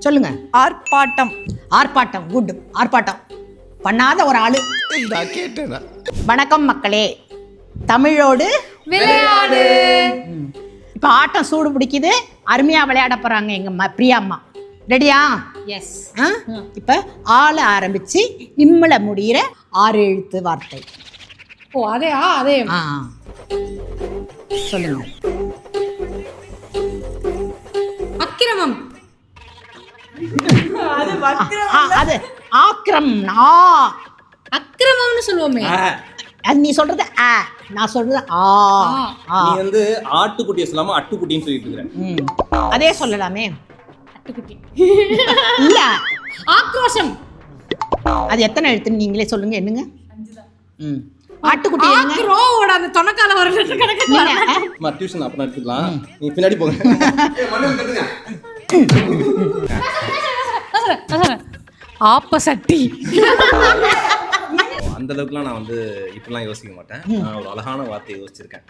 சொல்லுங்க. ஆர்ப்பாட்டம். ஆர்ப்பாட்டம். குட். ஆர்ப்பாட்டம் பண்ணாத ஒரு ஆளு. கேட்டேனா? வணக்கம் மக்களே, தமிழோடு விளையாடு. இப்போ ஆட்டம் சூடு பிடிக்குது. அருமையா விளையாட போறாங்க எங்க பிரியா அம்மா. ரெடியா? எஸ். இப்போ ஆள ஆரம்பிச்சு இம்மல முடிகிற 6 எழுத்து வார்த்தை. ஓ அதேயா? அதே சொல்லுங்க. அக்கிரமம். அது ஆக்கிரம். அக்கிரமம்னு சொல்லுவோமே. நீ சொல்றது நான் சொல்றது நீ வந்து ஆட்டுக்குட்டியை சொல்லாம அட்டுக்குட்டின்னு சொல்லிட்டு இருக்க. அதே சொல்லலாமே. அட்டுக்குட்டி இல்ல, ஆக்ரோஷம். அது எத்தனை எழுத்துன்னு நீங்களே சொல்லுங்க. என்னங்க? ஆட்டுக்குட்டி என்னங்க? ஆக்ரோவோட அந்த தொணக்கால ஒரு கணக்கு. அம்மா டியூஷன் அப்புறம் எடுத்துக்கலாம், நீ பின்னாடி போங்க. ஆப்பசட்டி. அந்த அளவுக்குலாம் நான் வந்து இப்பெல்லாம் யோசிக்க மாட்டேன். நான் ஒரு அழகான வார்த்தையை யோசிச்சிருக்கேன்.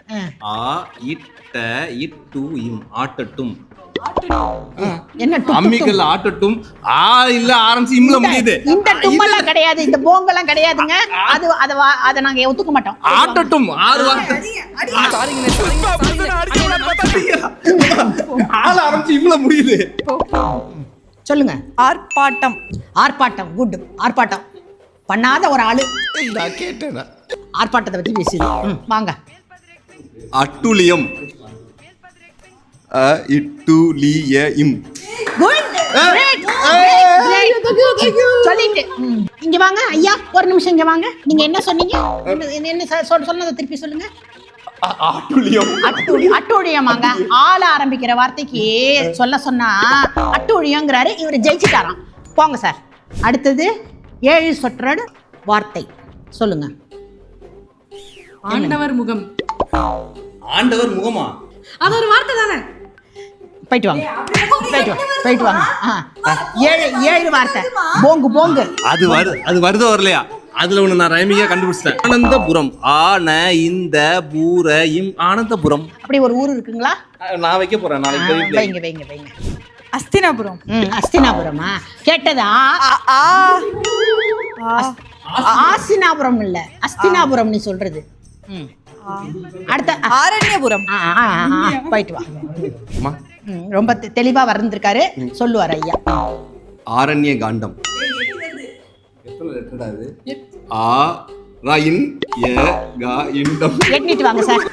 ஆட்டட்டும். என்ன அம்மிகள் ஆட்டட்டும். இல்ல ஆரம்பிச்சு இம்ல முடியுது. இந்த தும்மலாம் கிடையாது, இந்த போங்கெல்லாம் கிடையாதுங்க. அது அத நாங்க ஒத்துக்க மாட்டோம். ஆட்டட்டும் 6 வார்த்தை. ஆரம்பிச்சு இம்ல முடியுது. சொல்லுங்க. ஆர்ப்பாட்டம். ஆர்ப்பாட்டம். குட். ஆர்ப்பாட்டம் பண்ணாத ஒரு ஆளு. கேட்டேனா? ஆர்ப்பாட்டத்தை பத்தி பேசுது. வாங்க. அட்டுலியம். சொல்லிட்டு இங்க வாங்க ஐயா, ஒரு நிமிஷம் இங்க வாங்க. நீங்க என்ன சொன்னீங்க? என்ன சொன்னதை திருப்பி சொல்லுங்க. அட்டூழியமாங்க. ஆள ஆரம்பிக்கிற வார்த்தைக்கு சொல்ல சொன்னா அட்டூழியங்கிறாரு. இவர் ஜெயிச்சுட்டாராம். போங்க சார். அடுத்தது 7 சொற்றொடர் வார்த்தை சொல்லுங்க. ஆண்டவர் முகம். ஆண்டவர் முகமா? அது ஒரு வார்த்தை தானே. போயிட்டு வாங்க. 7 வார்த்தை. போங்கு. அது வருதோ வரலையா? அதுல ஒண்ணு நான் ரைமிங்கா கண்டுபிடிச்சிட்டேன். ஆனந்தபுரம். ஆனந்தபுரம். அப்படி ஒரு ஊர் இருக்குங்களா? நான் வைக்க போறேன் நாளைக்கு. வைங்க. அஸ்தினாபுரம். அஸ்தினாபுரமா? கேட்டதா? ஆசினாபுரம் இல்ல, அஸ்தினாபுரம் நீ சொல்றது. அடுத்த ஆரண்யபுரம். போயிட்டு வா. ரொம்ப தெளிவா வந்திருக்காரு. சொல்லுவார் ஐயா. ஆரண்ய காண்டம். எண்ணிட்டு வாங்க சார்.